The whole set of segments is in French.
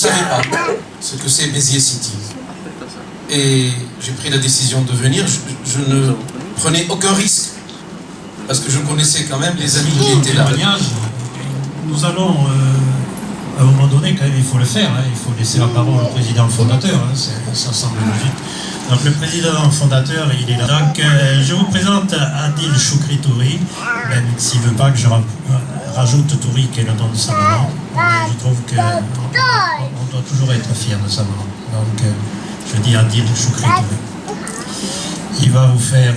savais pas ce que c'est Béziers City. Et j'ai pris la décision de venir. Je ne prenais aucun risque, parce que je connaissais quand même les amis qui étaient là. Nous allons, à un moment donné, quand même, il faut le faire. Il faut laisser la parole au président fondateur. Ça semble logique. Donc le président fondateur, il est là. Donc je vous présente Adil Choukri Touri, même s'il ne veut pas que je rajoute Touri, qui est le nom de sa maman. Mais je trouve qu'on doit toujours être fier de sa maman. Donc je dis Adil Choukri Touri. Il va vous faire,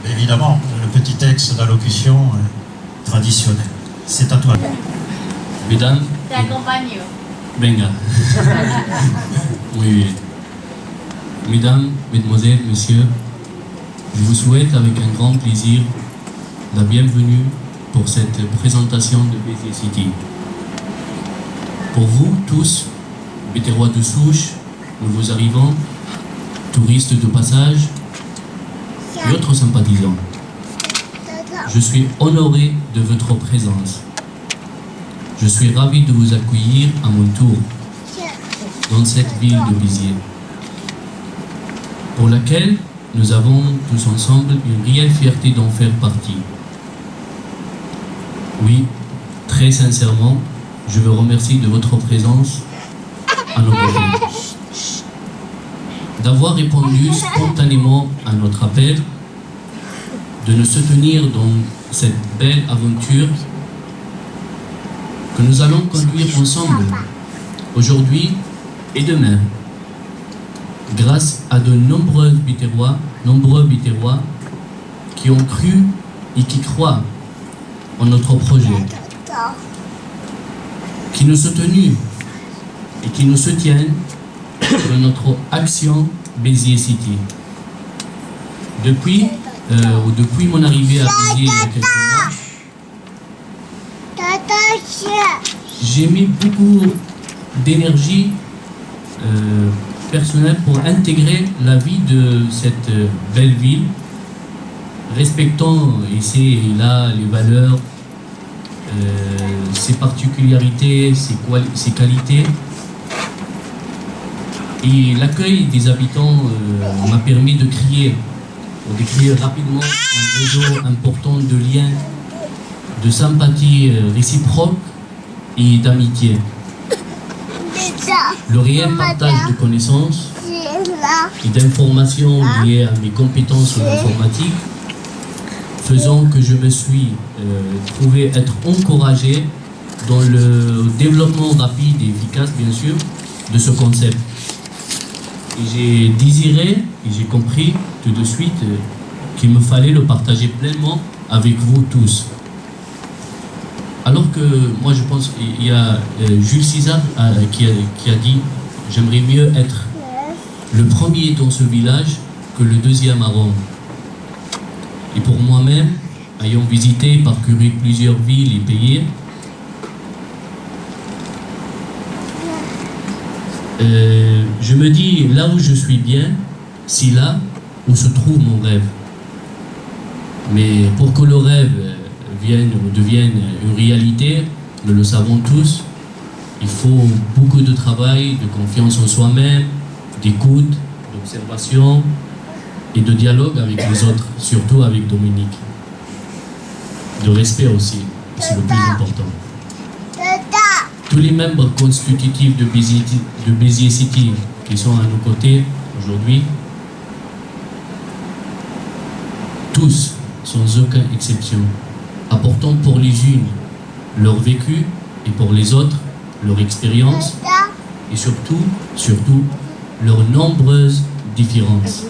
évidemment, le petit texte d'allocution traditionnel. C'est à toi. Mesdames. Te accompagne. Venga. Oui. Mesdames, Mesdemoiselles, Messieurs, je vous souhaite avec un grand plaisir la bienvenue pour cette présentation de Béziers City. Pour vous tous, Béterrois de souche, nouveaux arrivants, touristes de passage et autres sympathisants, je suis honoré de votre présence. Je suis ravi de vous accueillir à mon tour dans cette ville de Béziers, pour laquelle nous avons tous ensemble une réelle fierté d'en faire partie. Oui, très sincèrement, je vous remercie de votre présence à nos côtés, d'avoir répondu spontanément à notre appel, de nous soutenir dans cette belle aventure que nous allons conduire ensemble, aujourd'hui et demain, grâce à de nombreux Béterrois qui ont cru et qui croient en notre projet, qui nous soutenent et qui nous soutiennent dans notre action Béziers City. Depuis mon arrivée à Béziers il y a quelques mois, j'ai mis beaucoup d'énergie personnelle pour intégrer la vie de cette belle ville, respectant ici et là les valeurs, ses particularités, ses qualités. Et l'accueil des habitants m'a permis de créer rapidement un réseau important de liens, de sympathie réciproque et d'amitié. Le réel partage de connaissances et d'informations liées à mes compétences en informatique, faisant que je me suis trouvé être encouragé dans le développement rapide et efficace, bien sûr, de ce concept. Et j'ai désiré et j'ai compris tout de suite qu'il me fallait le partager pleinement avec vous tous. Alors que moi je pense qu'il y a Jules César qui a dit « J'aimerais mieux être le premier dans ce village que le deuxième à Rome ». Et pour moi-même, ayant visité et parcouru plusieurs villes et pays, je me dis, là où je suis bien, c'est là où se trouve mon rêve. Mais pour que le rêve devienne une réalité, nous le savons tous, il faut beaucoup de travail, de confiance en soi-même, d'écoute, d'observation et de dialogue avec les autres, surtout avec Dominique. De respect aussi, c'est le plus important. Tous les membres constitutifs de Béziers City qui sont à nos côtés aujourd'hui, tous, sans aucune exception, apportant pour les unes leur vécu et pour les autres leur expérience et surtout leurs nombreuses différences.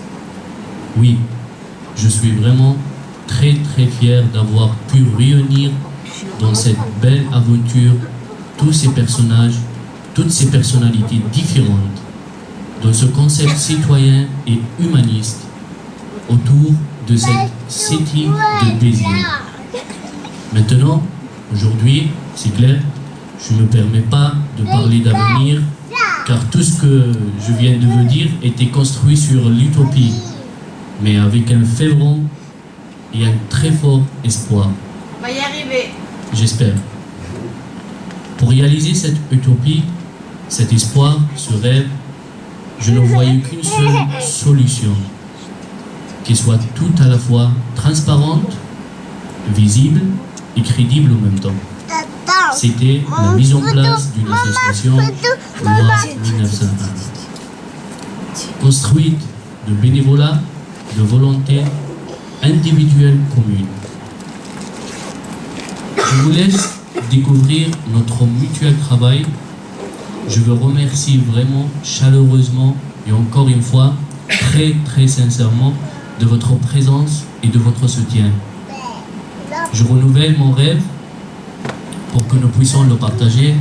Oui, je suis vraiment très fier d'avoir pu réunir dans cette belle aventure tous ces personnages, toutes ces personnalités différentes dans ce concept citoyen et humaniste autour de cette city de Béziers. Maintenant, aujourd'hui, c'est clair, je ne me permets pas de parler d'avenir, car tout ce que je viens de vous dire était construit sur l'utopie, mais avec un fervent et un très fort espoir. Va y arriver. J'espère. Pour réaliser cette utopie, cet espoir, ce rêve, je ne voyais qu'une seule solution, qui soit tout à la fois transparente, visible et crédible en même temps. C'était la mise en place d'une association loi 1901, construite de bénévolat, de volonté individuelle commune. Je vous laisse découvrir notre mutuel travail. Je veux remercier vraiment chaleureusement et encore une fois très sincèrement de votre présence et de votre soutien. Je renouvelle mon rêve pour que nous puissions le partager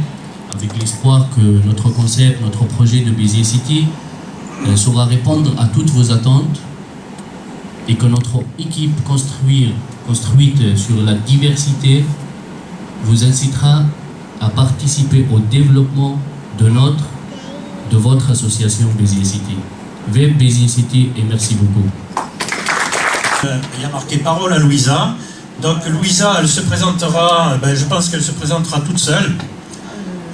avec l'espoir que notre concept, notre projet de Béziers City saura répondre à toutes vos attentes et que notre équipe construite sur la diversité vous incitera à participer au développement de votre association Béziers City. Vive Béziers City et merci beaucoup. Il y a marqué parole à Louisa. Donc Louisa, elle se présentera, je pense qu'elle se présentera toute seule.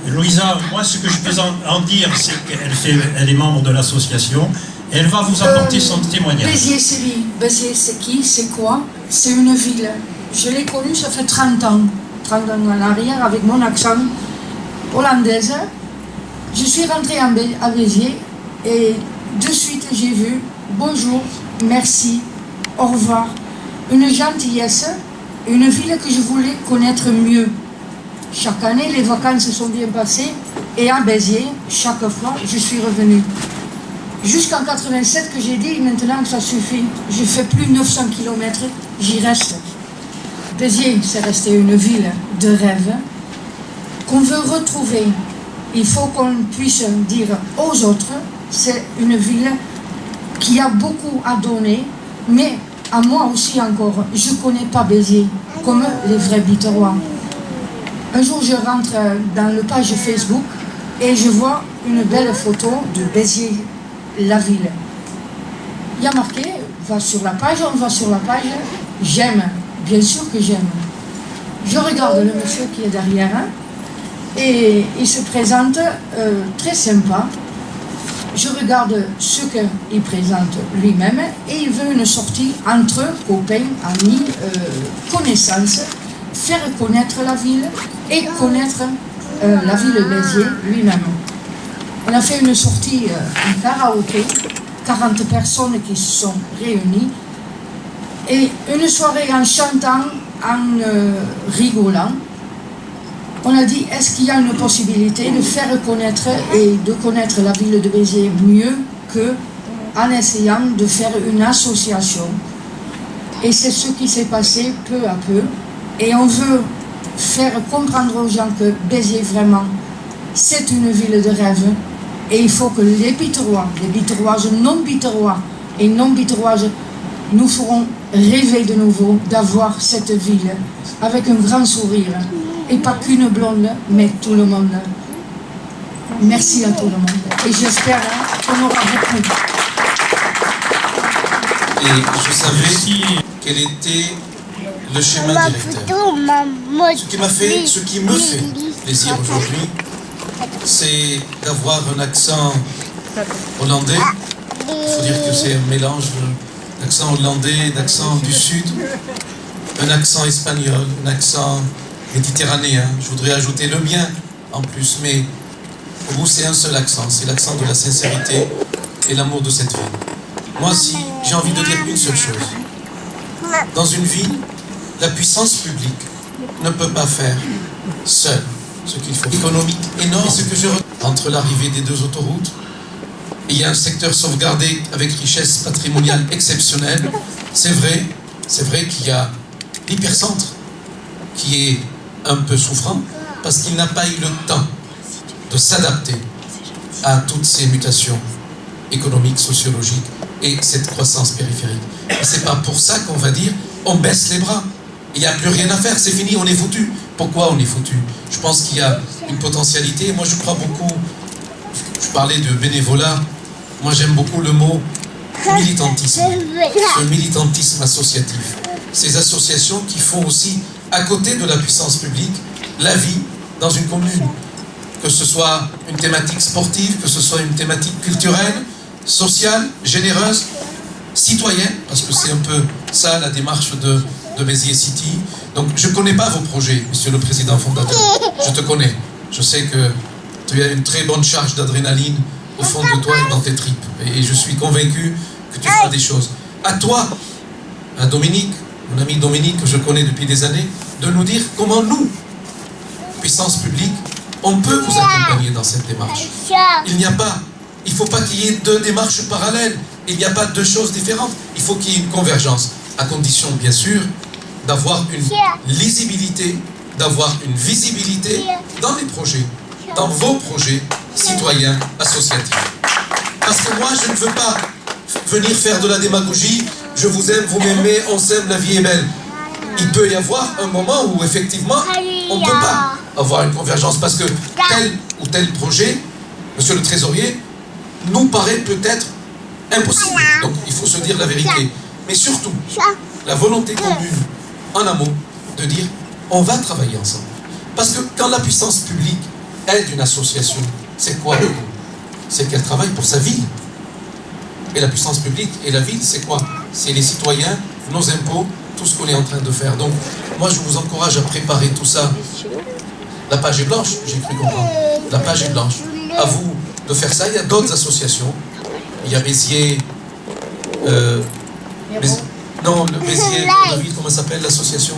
Louisa, moi ce que je peux en dire, c'est qu'elle est membre de l'association. Elle va vous apporter son témoignage. Béziers City, Béziers c'est qui, c'est quoi? C'est une ville. Je l'ai connue, ça fait 30 ans. 30 ans en arrière, avec mon accent hollandaise. Je suis rentrée à Béziers et de suite j'ai vu bonjour, merci, au revoir. Une gentillesse, une ville que je voulais connaître mieux. Chaque année, les vacances se sont bien passées et à Béziers, chaque fois, je suis revenue. Jusqu'en 87 que j'ai dit maintenant que ça suffit. Je fais plus 900 km, j'y reste. Béziers, c'est resté une ville de rêve qu'on veut retrouver. Il faut qu'on puisse dire aux autres, c'est une ville qui a beaucoup à donner, mais à moi aussi encore, je ne connais pas Béziers, comme les vrais Biterrois. Un jour, je rentre dans le page Facebook et je vois une belle photo de Béziers, la ville. Il y a marqué, on va sur la page, j'aime, bien sûr que j'aime. Je regarde le monsieur qui est derrière, et il se présente très sympa. Je regarde ce qu'il présente lui-même et il veut une sortie entre copains, amis, connaissances, faire connaître la ville et connaître la ville de Béziers lui-même. On a fait une sortie en karaoké, 40 personnes qui se sont réunies et une soirée en chantant, en rigolant. On a dit, est-ce qu'il y a une possibilité de faire connaître et de connaître la ville de Béziers mieux qu'en essayant de faire une association. Et c'est ce qui s'est passé peu à peu. Et on veut faire comprendre aux gens que Béziers, vraiment, c'est une ville de rêve. Et il faut que les Biterrois, les Biterroises, non-Biterrois et non-Biterroises, nous ferons rêver de nouveau d'avoir cette ville avec un grand sourire. Et pas qu'une blonde, mais tout le monde. Merci à tout le monde. Et j'espère qu'on aura beaucoup. Et je savais quel était le schéma directeur. Ce qui me fait plaisir aujourd'hui, c'est d'avoir un accent hollandais. Il faut dire que c'est un mélange d'accent hollandais, d'accent du sud, un accent espagnol, un accent méditerranéen. Je voudrais ajouter le mien en plus, mais pour vous c'est un seul accent, c'est l'accent de la sincérité et l'amour de cette ville. Moi aussi, j'ai envie de dire une seule chose. Dans une ville, la puissance publique ne peut pas faire seule ce qu'il faut. Économique énorme, ce que je entre l'arrivée des 2 autoroutes, il y a un secteur sauvegardé avec richesse patrimoniale exceptionnelle. C'est vrai qu'il y a l'hypercentre qui est un peu souffrant parce qu'il n'a pas eu le temps de s'adapter à toutes ces mutations économiques, sociologiques et cette croissance périphérique. C'est pas pour ça qu'on va dire on baisse les bras. Il n'y a plus rien à faire, c'est fini, on est foutu. Pourquoi on est foutu? Je pense qu'il y a une potentialité. Moi je crois beaucoup, je parlais de bénévolat, moi j'aime beaucoup le mot militantisme, ce militantisme associatif. Ces associations qui font aussi, à côté de la puissance publique, la vie dans une commune. que ce soit une thématique sportive, que ce soit une thématique culturelle, sociale, généreuse, citoyenne, parce que c'est un peu ça la démarche de Béziers City. Donc je ne connais pas vos projets, monsieur le président fondateur. Je te connais. Je sais que tu as une très bonne charge d'adrénaline au fond de toi et dans tes tripes. Et je suis convaincu que tu feras des choses. À toi, à Dominique, mon ami Dominique, que je connais depuis des années, de nous dire comment nous, puissance publique, on peut vous accompagner dans cette démarche. Il ne faut pas qu'il y ait deux démarches parallèles. Il n'y a pas deux choses différentes. Il faut qu'il y ait une convergence, à condition, bien sûr, d'avoir une lisibilité, d'avoir une visibilité dans les projets, dans vos projets citoyens associatifs. Parce que moi, je ne veux pas venir faire de la démagogie. Je vous aime, vous m'aimez, on s'aime, la vie est belle. Il peut y avoir un moment où, effectivement, on ne peut pas avoir une convergence parce que tel ou tel projet, monsieur le trésorier, nous paraît peut-être impossible. Donc, il faut se dire la vérité. Mais surtout, la volonté commune, en amont, de dire, on va travailler ensemble. Parce que quand la puissance publique aide une association, c'est quoi le but? C'est qu'elle travaille pour sa ville. Et la puissance publique et la ville, c'est quoi? C'est les citoyens, nos impôts, tout ce qu'on est en train de faire. Donc, moi, je vous encourage à préparer tout ça. La page est blanche, j'ai cru comprendre. La page est blanche. À vous de faire ça. Il y a d'autres associations. Il y a Béziers... non, le Béziers Cœur de Ville, comment s'appelle l'association?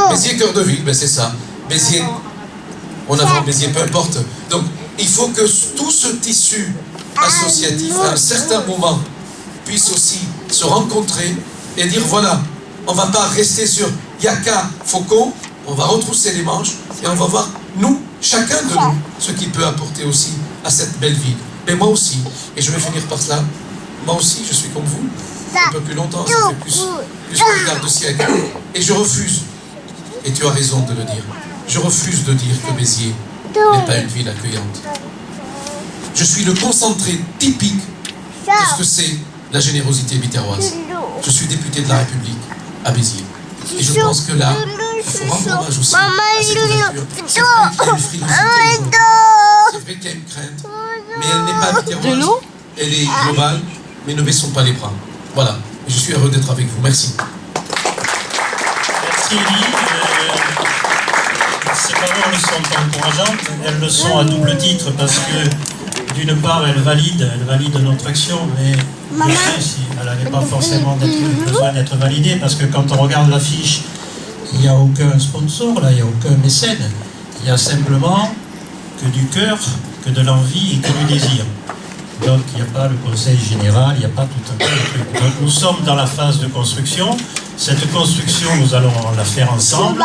Béziers Cœur de Ville, ben c'est ça. Béziers, on a Béziers, peu importe. Donc, il faut que tout ce tissu associatif, à un certain moment, puisse aussi se rencontrer et dire, voilà, on ne va pas rester sur Yaka, Faucon, on va retrousser les manches et on va voir, nous, chacun de nous, ce qu'il peut apporter aussi à cette belle ville. Mais moi aussi, et je vais finir par cela, moi aussi, je suis comme vous, un peu plus longtemps, ça fait plus qu'un quart de siècle. Et je refuse, et tu as raison de le dire, je refuse de dire que Béziers n'est pas une ville accueillante. Je suis le concentré typique de ce que c'est la générosité biterroise. Je suis député de la République à Béziers. Et je pense que là, il faut rendre hommage aussi à cette ouverture. C'est vrai qu'il y a une frilosité aujourd'hui. C'est vrai qu'il y a une crainte, mais elle n'est pas biterroise, elle est globale, mais ne baissons pas les bras. Voilà, je suis heureux d'être avec vous. Merci. Merci Elie. Ces paroles sont encourageantes. Elles le sont à double titre parce que d'une part elles valident notre action, mais je sais si elle n'avait pas forcément besoin d'être validée parce que quand on regarde l'affiche, il n'y a aucun sponsor, là, il n'y a aucun mécène. Il y a simplement que du cœur, que de l'envie et que du désir. Donc il n'y a pas le conseil général, il n'y a pas tout un tas de trucs. Donc nous sommes dans la phase de construction. Cette construction, nous allons la faire ensemble.